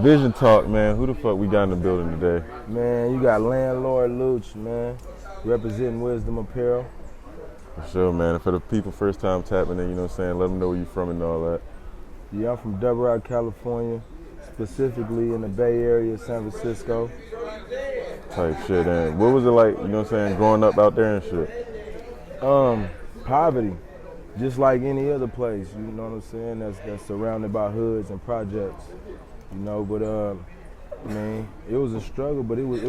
Vision Talk, man. Who the fuck we got in the building today? Man, you got Landlord Lucc, man, representing Wsm Apparel. For sure, man. And for the people first time tapping in, you know what I'm saying, let them know where you from and all that. Yeah, I'm from Double Rock, California, specifically in the Bay Area, San Francisco. Type shit. And what was it like, you know what I'm saying, growing up out there and shit? Poverty, just like any other place, you know what I'm saying, that's surrounded by hoods and projects, you know, but I mean, it was a struggle, but it was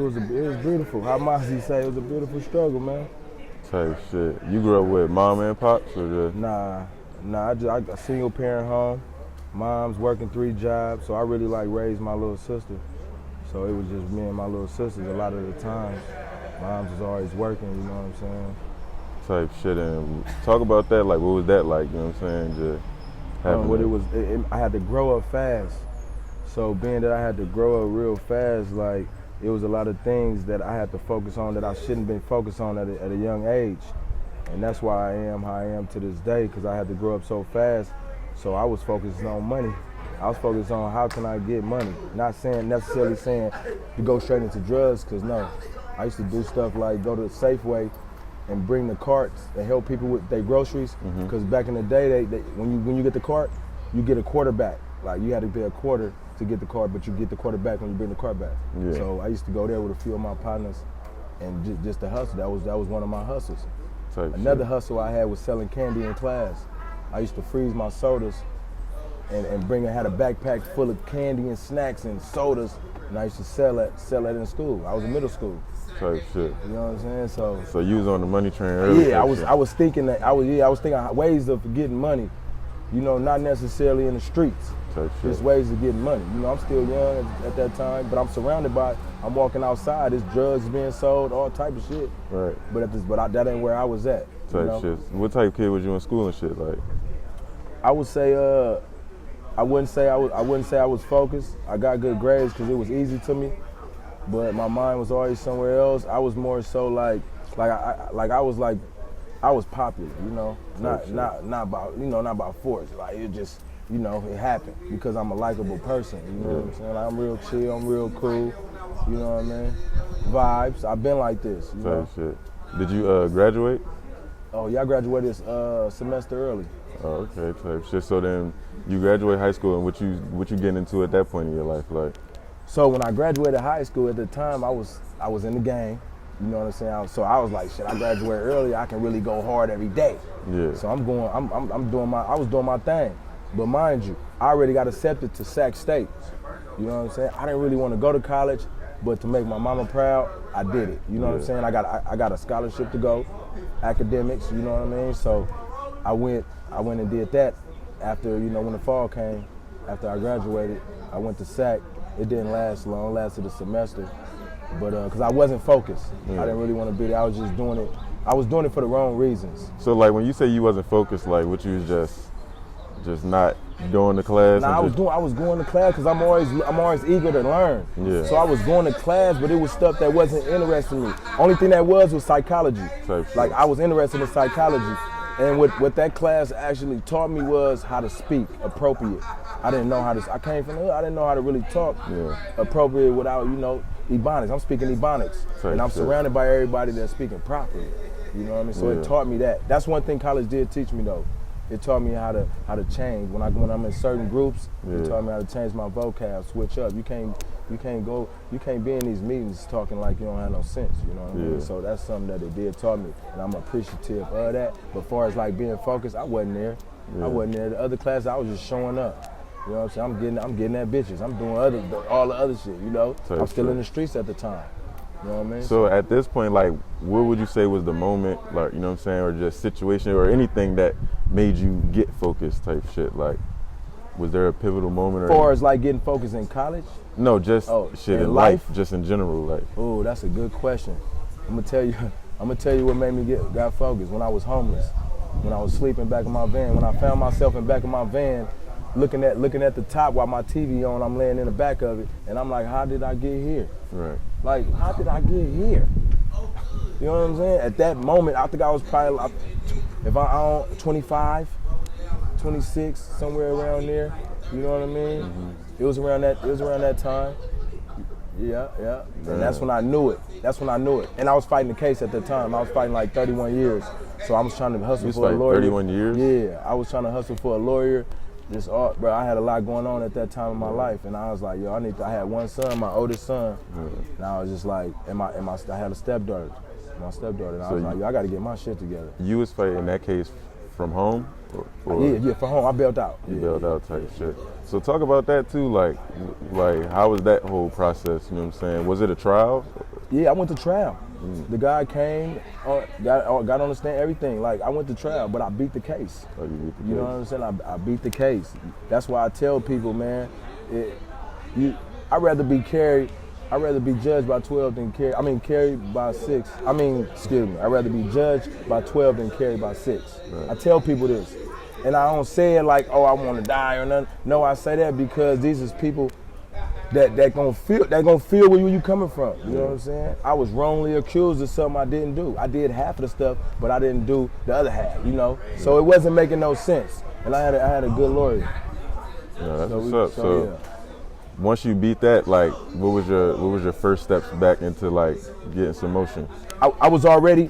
beautiful. How Mozzie say, it was a beautiful struggle, man. Type shit. You grew up with mom and pops or just? Nah, I a single parent home. Mom's working 3 jobs, so I really like raised my little sister. So it was just me and my little sisters a lot of the time. Mom's was always working, you know what I'm saying? Type shit. And talk about that, like what was that like, you know what I'm saying? Just having I had to grow up fast. So being that I had to grow up real fast, like it was a lot of things that I had to focus on that I shouldn't have been focused on at a young age. And that's why I am how I am to this day, because I had to grow up so fast. So I was focusing on money. I was focused on how can I get money. Not necessarily saying to go straight into drugs, because no. I used to do stuff like go to the Safeway and bring the carts and help people with their groceries. Because back in the day, when you get the cart, you get a quarter back. Like you had to pay a quarter to get the cart, but you get the quarter back when you bring the cart back. Yeah. So I used to go there with a few of my partners and just to hustle. That was one of my hustles. Another hustle I had was selling candy in class. I used to freeze my sodas and had a backpack full of candy and snacks and sodas, and I used to sell it in school. I was in middle school. Type shit. You know what I'm saying? So you was on the money train early. Yeah, I was thinking ways of getting money. You know, not necessarily in the streets. Just ways of getting money. You know, I'm still young at that time, but I'm surrounded by. I'm walking outside. There's drugs being sold, all type of shit. Right. But that ain't where I was at. Type shit. What type of kid was you in school and shit like? I would say I wouldn't say I was focused. I got good grades because it was easy to me, but my mind was always somewhere else. I was more so I was popular, you know, not about force. Like it just, you know, it happened because I'm a likable person. You know what I'm saying? Like, I'm real chill. I'm real cool. You know what I mean? Vibes. I've been like this. You know? Shit. Did you graduate? Oh yeah, I graduated semester early. Oh, okay, type shit. So then you graduate high school, and what you getting into at that point in your life, like? So when I graduated high school, at the time I was in the game. You know what I'm saying? So I was like, shit, I graduated early. I can really go hard every day. Yeah. So I was doing my thing. But mind you, I already got accepted to Sac State. You know what I'm saying? I didn't really want to go to college, but to make my mama proud, I did it. You know what I'm saying? I got a scholarship to go, academics. You know what I mean? So I went and did that after, you know, when the fall came, after I graduated, I went to SAC. It didn't last long, lasted a semester, but because I wasn't focused. I didn't really want to be there. I was just doing it. I was doing it for the wrong reasons. So like when you say you wasn't focused, like what you was just not going to class? Nah, I was going to class because I'm always eager to learn. Yeah. So I was going to class, but it was stuff that wasn't interesting me. Only thing that was psychology. Like I was interested in psychology. And what that class actually taught me was how to speak appropriate. I didn't know how to, I came from the hood, I didn't know how to really talk appropriate without, you know, Ebonics. I'm speaking Ebonics. And I'm surrounded by everybody that's speaking properly. You know what I mean? So it taught me that. That's one thing college did teach me though. It taught me how to change. When I'm in certain groups, it taught me how to change my vocab, switch up. You can't be in these meetings talking like you don't have no sense, you know what I mean? So that's something that it did taught me, and I'm appreciative of that. But as far as like being focused, I wasn't there. I wasn't there. The other classes, I was just showing up. You know what I'm saying? I'm getting at bitches. I'm doing all the other shit, you know? I'm still in the streets at the time. You know what I mean? So at this point, like, what would you say was the moment, like, you know what I'm saying, or just situation or anything that made you get focused type shit? Like, was there a pivotal moment? As far as like getting focused in college? No, just shit in life, just in general, like. Oh, that's a good question. I'm gonna tell you what made me got focused. When I was homeless, when I was sleeping back in my van, when I found myself in back of my van, looking at the top while my TV on, I'm laying in the back of it, and I'm like, how did I get here? Right. Like, how did I get here? You know what I'm saying? At that moment, I think I was probably, if I'm 25, 26, somewhere around there. You know what I mean? It was around that time. Yeah. And that's when I knew it. And I was fighting the case at the time. I was fighting like 31 years. So I was trying to hustle for a lawyer. 31 years? Yeah, I was trying to hustle for a lawyer. Bro, I had a lot going on at that time in my life, and I was like, yo, I had one son, my oldest son, and I was just like, I had a stepdaughter, and I was like, yo, I got to get my shit together. You was fighting that case from home? Yeah, from home. I bailed out. You bailed out type shit. So talk about that too, like how was that whole process, you know what I'm saying? Was it a trial? Yeah, I went to trial. The guy came, got on the stand, everything. Like, I went to trial, but I beat the case. Oh, you beat the case. You know what I'm saying? I beat the case. That's why I tell people, man, I'd rather be judged by 12 than carried by 6. I'd rather be judged by 12 than carried by 6. Right. I tell people this. And I don't say it like, oh, I want to die or nothing. No, I say that because these is people that gonna feel where you coming from. You know what I'm saying? I was wrongly accused of something I didn't do. I did half of the stuff, but I didn't do the other half, you know? So it wasn't making no sense. And I had a good lawyer. Yeah, that's what's up. So once you beat that, like, what was your first steps back into like getting some motion? I was already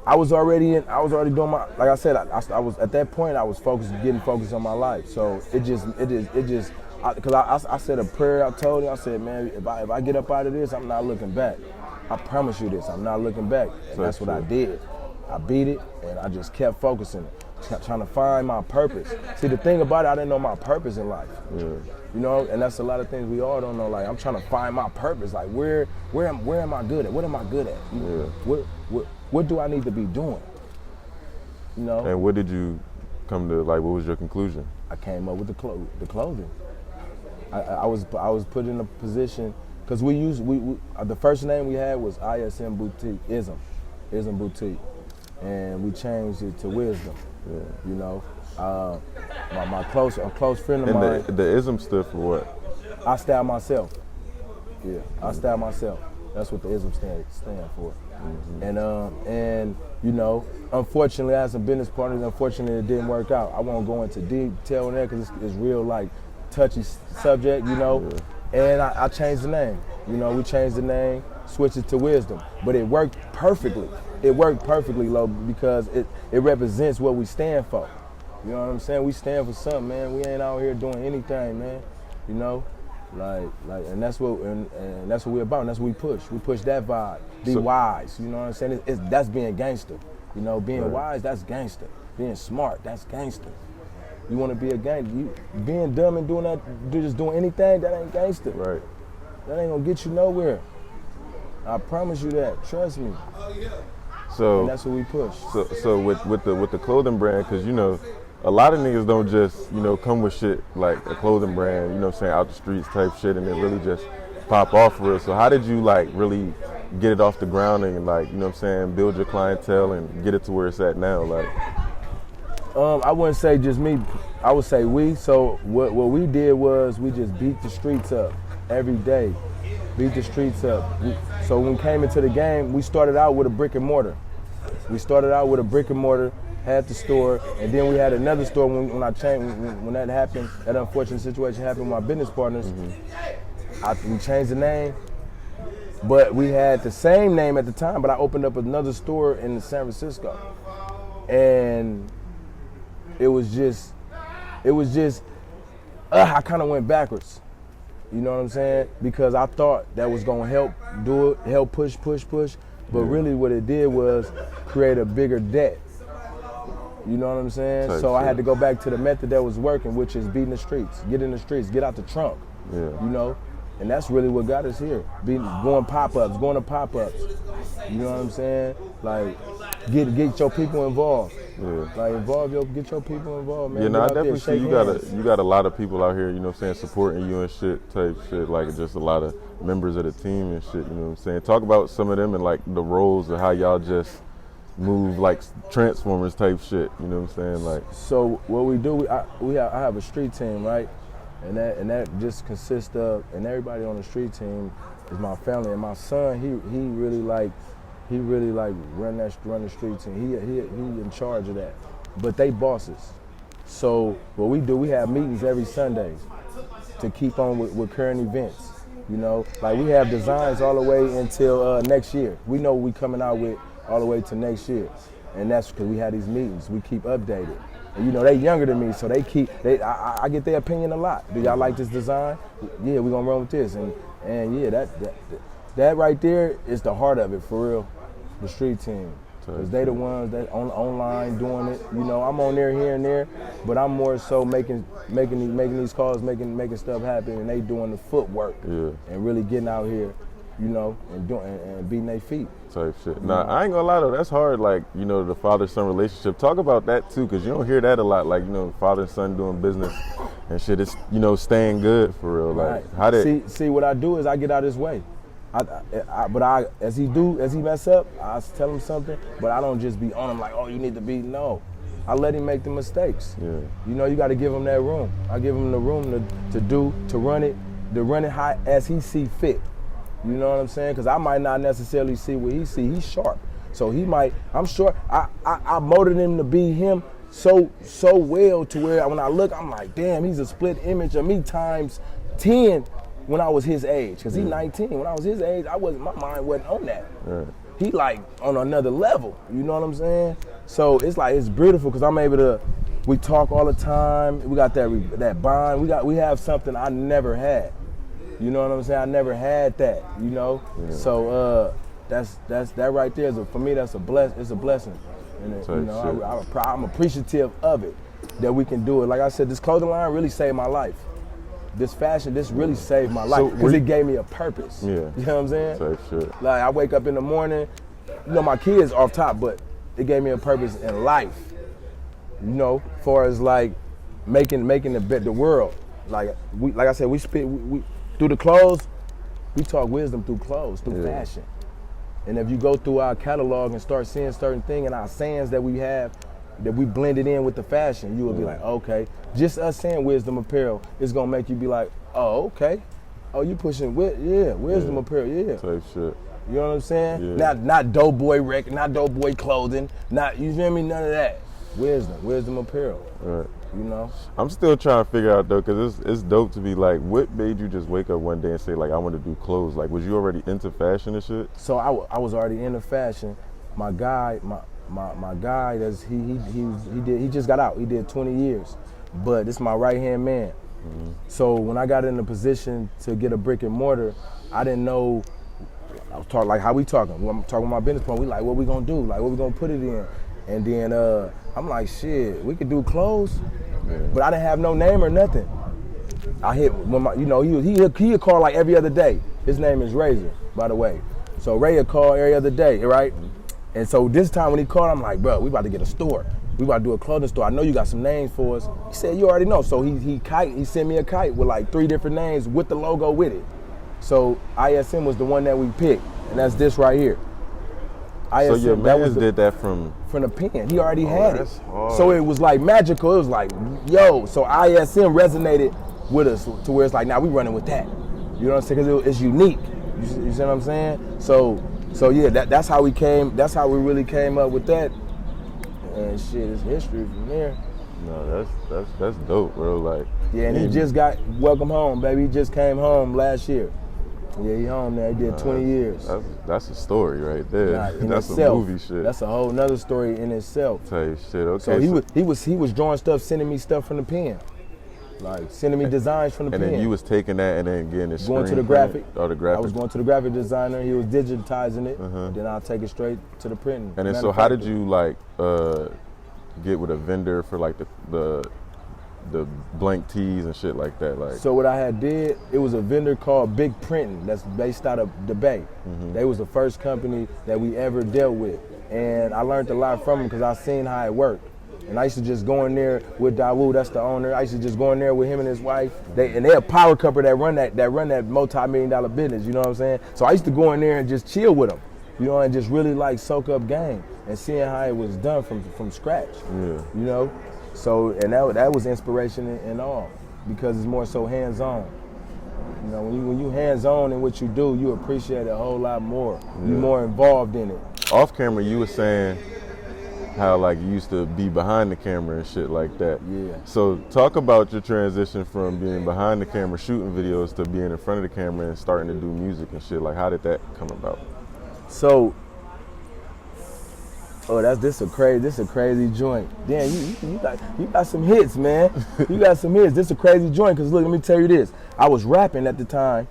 doing my, like I said, I was at that point I was getting focused on my life. So it just because I said a prayer. I told him, I said, man, if I get up out of this, I'm not looking back. I promise you this, I'm not looking back. And that's what I did. I beat it, and I just kept focusing, trying to find my purpose. See, the thing about it, I didn't know my purpose in life. Yeah. You know, and that's a lot of things we all don't know. Like, I'm trying to find my purpose. Like, where am I good at? What am I good at? You know, what do I need to be doing? You know. And what did you come to? Like, what was your conclusion? I came up with the clothing. I was put in a position because we the first name we had was Wsm Boutique, Wsm Boutique, and we changed it to Wisdom. Yeah. You know, a close friend of mine. The Wsm stood for what? I style myself. Yeah, I style myself. That's what the Wsm stand for. Mm-hmm. And you know, unfortunately, I had some business partners. Unfortunately, it didn't work out. I won't go into detail on that because it's real like touchy subject, you know. Yeah. And I changed the name. You know, we changed the name, switched it to Wisdom, but it worked perfectly. It worked perfectly, Lo, because it represents what we stand for. You know what I'm saying? We stand for something, man. We ain't out here doing anything, man. You know, like, and that's what we're about. And that's what we push. We push that vibe. Be wise. You know what I'm saying? That's being gangster. You know, being wise, that's gangster. Being smart, that's gangster. You want to be a gangster. Being dumb and just doing anything, that ain't gangster. Right. That ain't gonna get you nowhere. I promise you that. Trust me. So and that's what we push. So with the clothing brand, because you know, a lot of niggas don't just, you know, come with shit like a clothing brand, you know what I'm saying, out the streets type shit, and it really just pop off for real. So how did you like really get it off the ground and like, you know what I'm saying, build your clientele and get it to where it's at now? Like, I wouldn't say just me. I would say we. So what we did was we just beat the streets up every day. Beat the streets up. So when we came into the game, we started out with a brick and mortar. Had the store, and then we had another store when I changed. When that happened, that unfortunate situation happened with my business partners. Mm-hmm. We changed the name, but we had the same name at the time. But I opened up another store in San Francisco, and it was just, I kind of went backwards. You know what I'm saying? Because I thought that was gonna help push. But really what it did was create a bigger debt. You know what I'm saying? So I had to go back to the method that was working, which is beating the streets, get in the streets, get out the trunk. Yeah. You know? And that's really what got us here. Going to pop-ups. You know what I'm saying? Like, get your people involved. Yeah. Like, get your people involved, man. Yeah, no, I definitely see you got a lot of people out here, you know what I'm saying, supporting you and shit, type shit, like just a lot of members of the team and shit, you know what I'm saying? Talk about some of them and like the roles of how y'all just move like Transformers type shit, you know what I'm saying? Like, so what we do, I have a street team, right? And that just consists of, and everybody on the street team is my family. And my son, he really run the street team. He in charge of that. But they bosses. So what we do, we have meetings every Sunday. to keep on with current events. You know, like we have designs all the way until next year. We know we coming out with all the way to next year, and that's because we had these meetings. We keep updated. And, you know, they younger than me, so I get their opinion a lot. Do y'all like this design? Yeah, we gonna run with this, and yeah, that right there is the heart of it for real. The street team. Because they the ones that online doing it. You know, I'm on there here and there, but I'm more so making these calls, making stuff happen, and they doing the footwork and really getting out here, you know, and beating their feet. Type shit. Nah, I ain't gonna lie though, that's hard. Like, you know, the father-son relationship. Talk about that too, because you don't hear that a lot. Like, you know, father and son doing business and shit. It's, you know, staying good for real. Like, how did see what I do is I get out of his way. As he mess up, I tell him something, but I don't just be on him like, oh, you need to be, no. I let him make the mistakes. Yeah. You know, you got to give him that room. I give him the room to run it high as he see fit. You know what I'm saying? Because I might not necessarily see what he see. He's sharp. So he might, I'm sure, I molded him to be him so well to where when I look, I'm like, damn, he's a split image of me times 10 when I was his age. Because he's 19. When I was his age, my mind wasn't on that. Right. He like on another level. You know what I'm saying? So it's like, it's beautiful because I'm able to, we talk all the time. We got that bond. We have something I never had. You know what I'm saying? I never had that, you know? Yeah. So that right there, for me, that's it's a blessing. And you know, I'm appreciative of it, that we can do it. Like I said, this clothing line really saved my life. This fashion, this really saved my life because it gave me a purpose. Yeah. You know what I'm saying? Safe shit. Like I wake up in the morning, you know, my kids off top, but it gave me a purpose in life. You know, as far as like making the world. Like I said, we through the clothes, we talk wisdom through clothes, through fashion. And if you go through our catalog and start seeing certain things and our sayings that we have, that we blended in with the fashion, you will be like, okay. Just us saying Wsm Apparel is gonna make you be like, oh, okay. Oh, you pushing Wsm Apparel, Type shit. You know what I'm saying? Yeah. Not Doughboy record, not Doughboy clothing, not, you feel me? None of that. Wsm Apparel. Right. You know? I'm still trying to figure out though, because it's dope to be like, what made you just wake up one day and say like, I want to do clothes? Like, was you already into fashion and shit? So I was already into fashion. My guy, he just got out. He did 20 years, but this is my right hand man. Mm-hmm. So when I got in the position to get a brick and mortar, I didn't know. I was talking like how we talking. Well, I'm talking my business plan. We like, what we gonna do? Like, what we gonna put it in? And then I'm like, shit, we could do clothes, but I didn't have no name or nothing. I hit when my, you know, he'd call like every other day. His name is Razor, by the way. So Ray would call every other day, right? And so this time when he called, I'm like, bro, we about to get a store. We about to do a clothing store. I know you got some names for us. He said, you already know. So he sent me a kite with like 3 different names with the logo with it. So ISM was the one that we picked, and that's this right here. ISM, so your man did that from the pen. He already had it. So it was like magical. It was like, yo. So ISM resonated with us to where it's like, now we running with that. You know what I'm saying? Because it's unique. You see what I'm saying? So yeah, that's how we came. That's how we really came up with that. And shit, it's history from there. No, that's dope, bro. Like, yeah, and he just got welcome home, baby. He just came home last year. Yeah, he home now. He did 20 years. That's a story right there. That's itself, a movie shit. That's a whole nother story in itself. Type shit. Okay. So he was drawing stuff, sending me stuff from the pen. Like sending me designs from the pen. And then you was taking that and then getting it going to the graphic. Oh, the graphic. I was going to the graphic designer. He was digitizing it. Then I'll take it straight to the printing. And then so how did you like get with a vendor for like the blank tees and shit like that? Like, so what I had did, it was a vendor called Big Printing that's based out of the Bay. They was the first company that we ever dealt with, and I learned a lot from them because I seen how it worked. And I used to just go in there with Dawood, that's the owner. I used to just go in there with him and his wife. They're a power couple that run that multi-million-dollar business. You know what I'm saying? So I used to go in there and just chill with them, you know, and just really like soak up game and seeing how it was done from scratch. Yeah. You know. So, and that was inspiration and all, because it's more so hands-on. You know, when you hands-on in what you do, you appreciate it a whole lot more. Yeah. You're more involved in it. Off camera, you were saying how like you used to be behind the camera and shit like that. Yeah. So talk about your transition from being behind the camera shooting videos to being in front of the camera and starting to do music and shit. Like, how did that come about? So, this a crazy joint. Damn, you got some hits, man. You got some hits. This a crazy joint, cause look, let me tell you this. I was rapping at the time.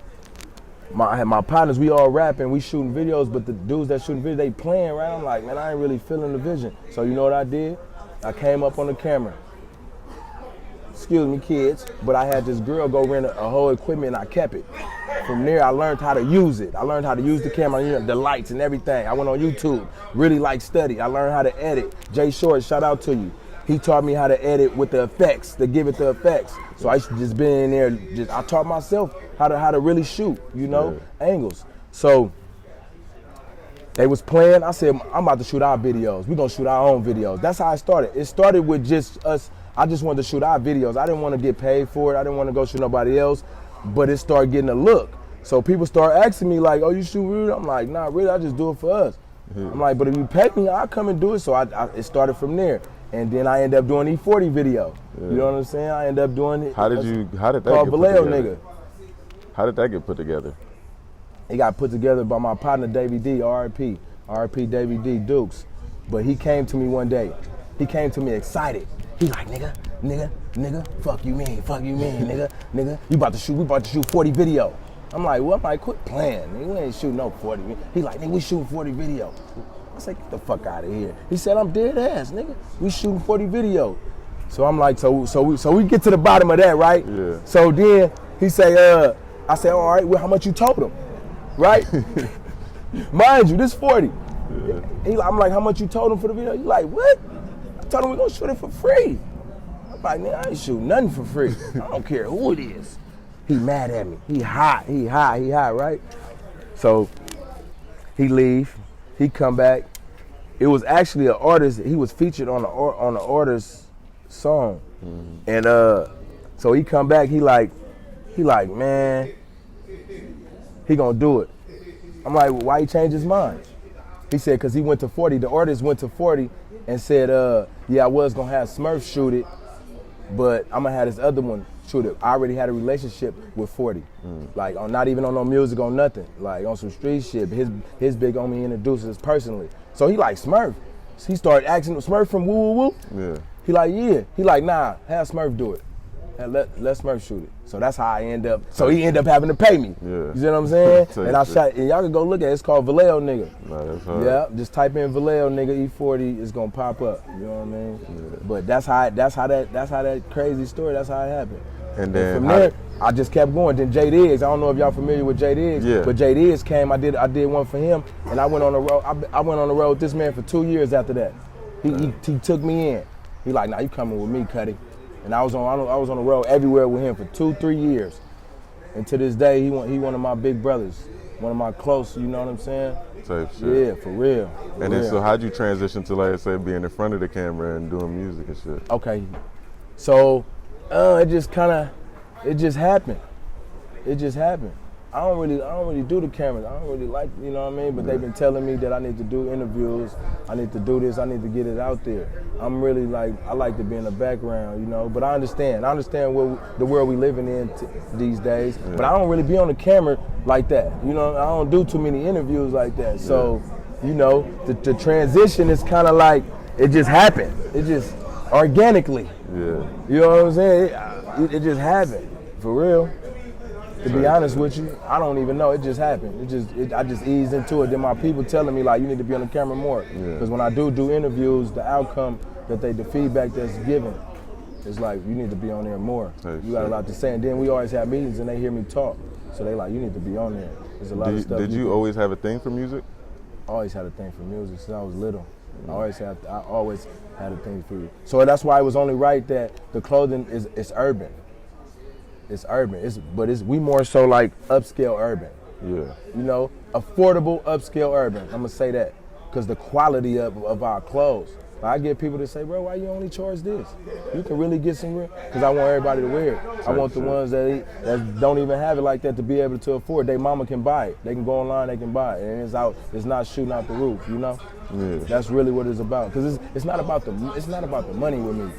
I had my partners, we all rapping, we shooting videos, but the dudes that shooting videos, they playing, right? I'm like, man, I ain't really feeling the vision. So you know what I did? I came up on the camera. Excuse me, kids, but I had this girl go rent a whole equipment and I kept it. From there, I learned how to use it. I learned how to use the camera, you know, the lights and everything. I went on YouTube, really studied. I learned how to edit. Jay Short, shout out to you. He taught me how to edit with the effects, to give it the effects. So I used to just be in there, I taught myself how to really shoot, you know, angles. So they was playing, I said, I'm about to shoot our videos. We're gonna shoot our own videos. That's how it started. It started with just us. I just wanted to shoot our videos. I didn't want to get paid for it. I didn't want to go shoot nobody else, but it started getting a look. So people start asking me like, oh, you shoot really? I'm like, nah, really, I just do it for us. I'm like, but if you pay me, I'll come and do it. So it started from there. And then I ended up doing E40 video. Yeah. You know what I'm saying? I ended up doing it. How did that get put together? Nigga. How did that get put together? It got put together by my partner, Davey D, RIP Davey D Dukes. But he came to me one day. He came to me excited. He like, nigga, fuck you mean, nigga, we about to shoot 40 video. I'm like, well, I'm like, quit playing, nigga, we ain't shooting no 40 video. He like, nigga, we shooting 40 video. I said, get the fuck out of here. He said, I'm dead ass, nigga. We shooting 40 video. So I'm like, so we get to the bottom of that, right? Yeah. So then he say, I said, all right, well, how much you told him, right? Mind you, this 40. Yeah. I'm like, how much you told him for the video? He like, what? I told him we gonna shoot it for free. I'm like, nigga, I ain't shooting nothing for free. I don't care who it is. He mad at me. He hot, right? So he leave. He come back. It was actually an artist. He was featured on the artist's song, and so he come back. He like, man, he gonna do it. I'm like, well, why he changed his mind? He said, cause he went to 40. The artist went to 40 and said, yeah, I was gonna have Smurf shoot it, but I'm gonna have this other one shoot it. I already had a relationship with 40. Like, not even on no music, on nothing. Like, on some street shit. His big homie introduced us personally. So he like, Smurf. So he started asking Smurf from Woo Woo Woo. Yeah. He like, yeah. He like, nah, have Smurf do it. Let Smurf shoot it. So that's how I end up. So he ended up having to pay me. Yeah. You see what I'm saying? And I shot. And y'all can go look at it. It's called Vallejo nigga. Nah, that's hard. Yeah. Just type in Vallejo nigga E40. It's gonna pop up. You know what I mean? Yeah. But that's how that crazy story. That's how it happened. And then from there, I just kept going. Then J Diggs. I don't know if y'all familiar with J Diggs. Yeah. But J Diggs came. I did one for him, and I went on the road. I went on the road with this man for 2 years after that. He took me in. He like, nah, you coming with me, Cuddy. And I was on the road everywhere with him for 2-3 years. And to this day, he one of my big brothers, one of my close, you know what I'm saying? Type shit. Yeah, for real. And then, so how'd you transition to, like I said, being in front of the camera and doing music and shit? Okay, so it just happened. It just happened. I don't really do the cameras. I don't really like, you know what I mean? But they've been telling me that I need to do interviews. I need to do this. I need to get it out there. I'm really like, I like to be in the background, you know? But I understand the world we living in these days. Yeah. But I don't really be on the camera like that. You know, I don't do too many interviews like that. So, you know, the transition is kind of like, it just happened. It just organically. Yeah. You know what I'm saying? It just happened, for real. To be honest with you, I don't even know. It just happened. I just eased into it. Then my people telling me like, you need to be on the camera more. Because when I do interviews, the outcome the feedback that's given, it's like, you need to be on there more. You got a lot to say. And then we always have meetings and they hear me talk. So they like, you need to be on there. There's a lot of stuff. Did you always have a thing for music? I always had a thing for music since I was little. I always had a thing for it. So that's why it was only right that the clothing is urban. It's urban, we more so like upscale urban. Yeah. You know, affordable upscale urban. I'm gonna say that, because the quality of our clothes. I get people to say, bro, why you only charge this? You can really get some real, because I want everybody to wear it. I want the ones that don't even have it like that to be able to afford. Their mama can buy it. They can go online, they can buy it. And it's not shooting out the roof, you know? Yeah. That's really what it's about. Because it's not about the money with me.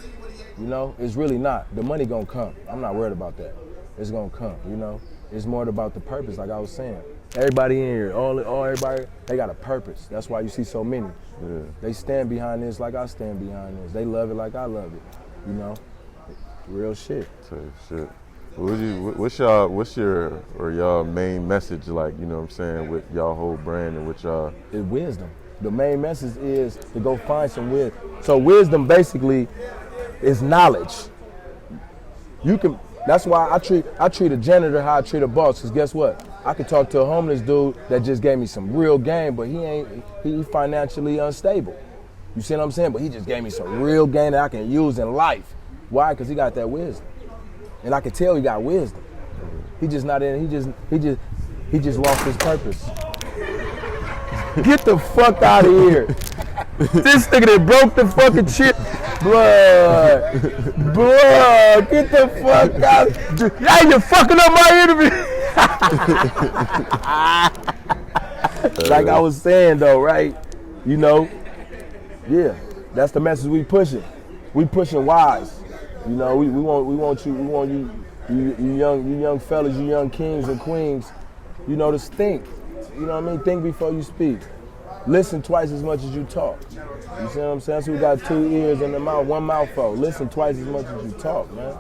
You know, it's really not. The money gonna come. I'm not worried about that. It's gonna come, you know? It's more about the purpose, like I was saying. Everybody in here, everybody, they got a purpose. That's why you see so many. Yeah. They stand behind this like I stand behind this. They love it like I love it. You know, real shit. Shit. What's your main message, like, you know what I'm saying, with y'all whole brand and with y'all? It's wisdom. The main message is to go find some wisdom. So wisdom basically is knowledge. That's why I treat a janitor how I treat a boss, because guess what? I could talk to a homeless dude that just gave me some real game, but he financially unstable. You see what I'm saying? But he just gave me some real game that I can use in life. Why? Because he got that wisdom. And I can tell he got wisdom. He just not in, he just lost his purpose. Get the fuck out of here. This nigga that broke the fucking shit. Blood, get the fuck out. Hey, you're fucking up my interview. Like I was saying though, right? You know, yeah, that's the message we pushing. We pushing wise. You know, we want you young fellas, you young kings and queens, you know, to think. You know what I mean? Think before you speak. Listen twice as much as you talk. You see what I'm saying? So we got 2 ears and one mouth for. Listen twice as much as you talk, man.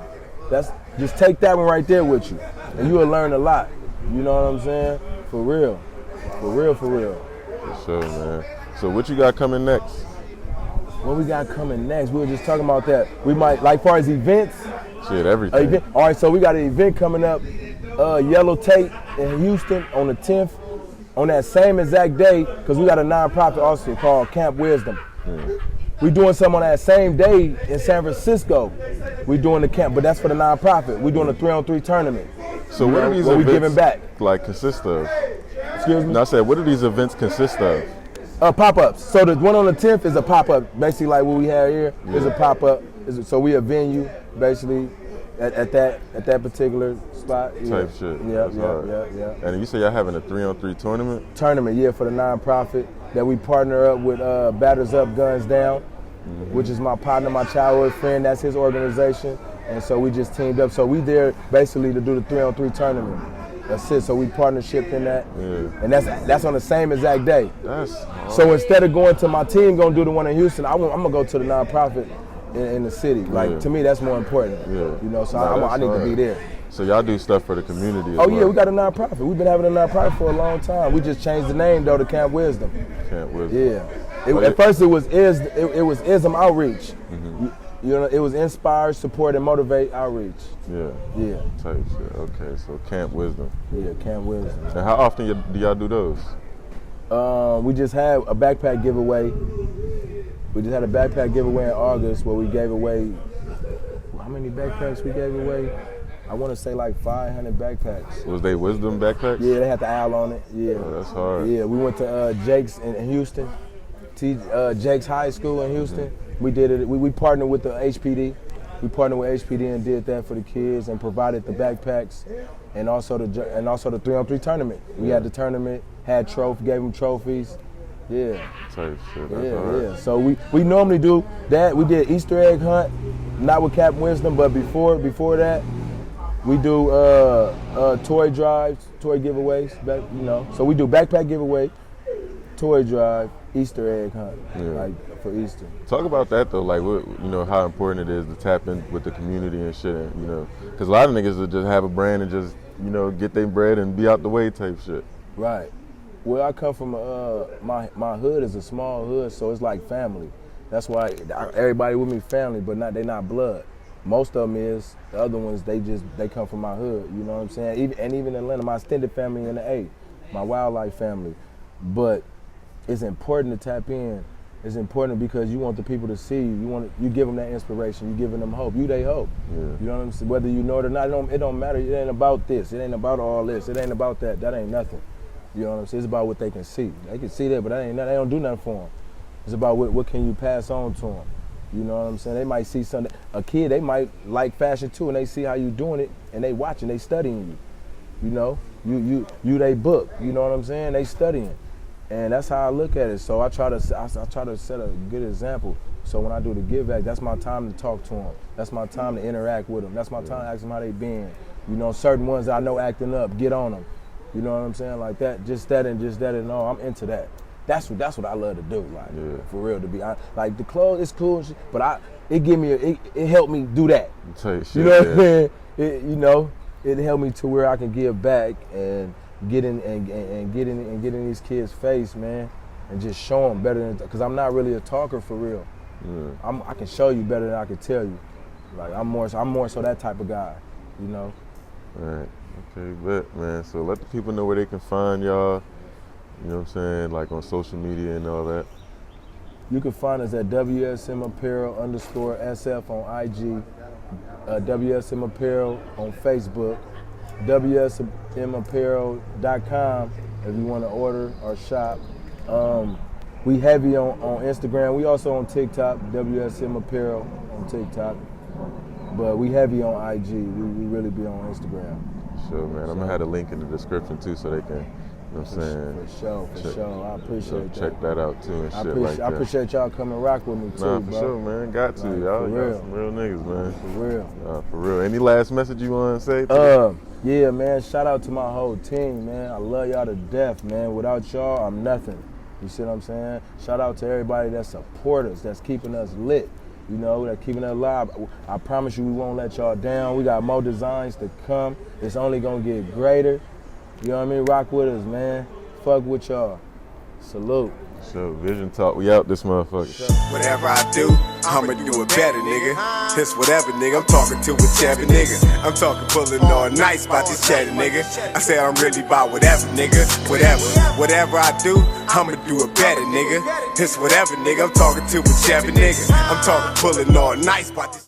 Just take that one right there with you, and you will learn a lot. You know what I'm saying? For real. For real, for real. For sure, man. So what you got coming next? What we got coming next? We were just talking about that. We might, like, far as events. Shit, everything. All right, so we got an event coming up, Yellow Tape in Houston on the 10th. On that same exact day, because we got a nonprofit also called Camp Wisdom. We doing something on that same day in San Francisco. We doing the camp, but that's for the nonprofit. We doing a 3-on-3 tournament. So what are these events we giving back? Like consist of? Excuse me? No, I said, what do these events consist of? Pop-ups. So the one on the 10th is a pop-up, basically like what we have here is a pop-up. So we a venue, basically, at that particular spot. Type shit. Yeah. And you say y'all having a 3-on-3 tournament? Tournament, yeah, for the nonprofit that we partner up with Batters Up, Guns Down, which is my partner, my childhood friend. That's his organization. And so we just teamed up. So we there basically to do the 3-on-3 tournament. That's it. So we partnership in that. Yeah. And that's on the same exact day. That's hard. So instead of going to my team, gonna do the one in Houston, I'm gonna go to the nonprofit in the city. Like, to me, that's more important. Yeah. You know, so I need to be there. So y'all do stuff for the community as well? Yeah, we got a nonprofit. We've been having a nonprofit for a long time. We just changed the name though to Camp Wisdom. Camp Wisdom. Yeah. At first it was Wsm Outreach. You know, it was inspire, support, and motivate outreach. Yeah. Type shit. Okay, so Camp Wisdom. Yeah, Camp Wisdom. And how often do y'all do those? We just had a backpack giveaway. We just had a backpack giveaway in August where we gave away, how many backpacks we gave away? I want to say like 500 backpacks. Was they Wisdom backpacks? Yeah, they had the owl on it. Yeah. Oh, that's hard. Yeah, we went to Jake's in Houston, Jake's High School in Houston. We did it. We partnered with the HPD. We partnered with HPD and did that for the kids and provided the backpacks and also the 3-on-3 tournament. We had the tournament, gave them trophies. Yeah. Type shit. That's hard. Yeah. So we normally do that. We did Easter egg hunt, not with Camp Wisdom, but before that, we do toy drives, toy giveaways. You know, so we do backpack giveaway, toy drive, Easter egg hunt, like for Easter. Talk about that though, like how important it is to tap in with the community and shit, and because a lot of niggas will just have a brand and just get their bread and be out the way type shit. Right. Well, I come from my hood is a small hood, so it's like family. That's why everybody with me family, but they not blood. Most of them is. The other ones, they come from my hood. You know what I'm saying? Even Atlanta, my extended family in the A, my wildlife family. But it's important to tap in. It's important because you want the people to see you. You give them that inspiration. You giving them hope. You they hope. Yeah. You know what I'm saying? Whether you know it or not, it don't matter. It ain't about this. It ain't about all this. It ain't about that. That ain't nothing. You know what I'm saying? It's about what they can see. They can see that, but they don't do nothing for them. It's about what can you pass on to them. You know what I'm saying? They might see something. A kid, they might like fashion too, and they see how you doing it, and they watching, they studying you. You know, you they book. You know what I'm saying? They studying, and that's how I look at it. So I try to set a good example. So when I do the give back, that's my time to talk to them. That's my time to interact with them. That's my time to ask them how they been. You know, certain ones that I know acting up, get on them. You know what I'm saying? Like that, just that, and all. I'm into that. That's what I love to do. Like for real, to be like the clothes, it's cool, but it helped me do that. You know what I'm saying? It helped me to where I can give back and get in these kids' face, man, and just show them better than, because I'm not really a talker for real. I can show you better than I can tell you. Like I'm more so that type of guy, you know. All right. Okay, bet, man. So let the people know where they can find y'all. You know what I'm saying? Like on social media and all that. You can find us at Wsm Apparel _SF on IG, Wsm Apparel on Facebook, WSMapparel.com if you want to order or shop. We heavy on Instagram. We also on TikTok, Wsm Apparel on TikTok. But we heavy on IG. We really be on Instagram. Sure, man. I'm gonna have a link in the description too, so they can, you know what I'm saying? For sure. I appreciate that. Check that out too and shit like that. I appreciate y'all coming rock with me too, Nah, bro. for sure, man. Got to. Like, y'all for some real niggas, man. For real. For real. Any last message you want to say? Yeah, man. Shout out to my whole team, man. I love y'all to death, man. Without y'all, I'm nothing. You see what I'm saying? Shout out to everybody that support us, that's keeping us lit. You know, that keeping us alive. I promise you we won't let y'all down. We got more designs to come. It's only gonna get greater. You know what I mean? Rock with us, man. Fuck with y'all. Salute. So, Vision Talk, we out this motherfucker. Whatever I do, I'ma do it better, nigga. It's whatever, nigga. I'm talking to a chatty nigga. I'm talking pulling all nice about this chatty nigga. I said I'm really about whatever, nigga. Whatever I do, I'ma do it better, nigga. It's whatever, nigga. I'm talking to a chatty nigga. I'm talking pulling all nice about this.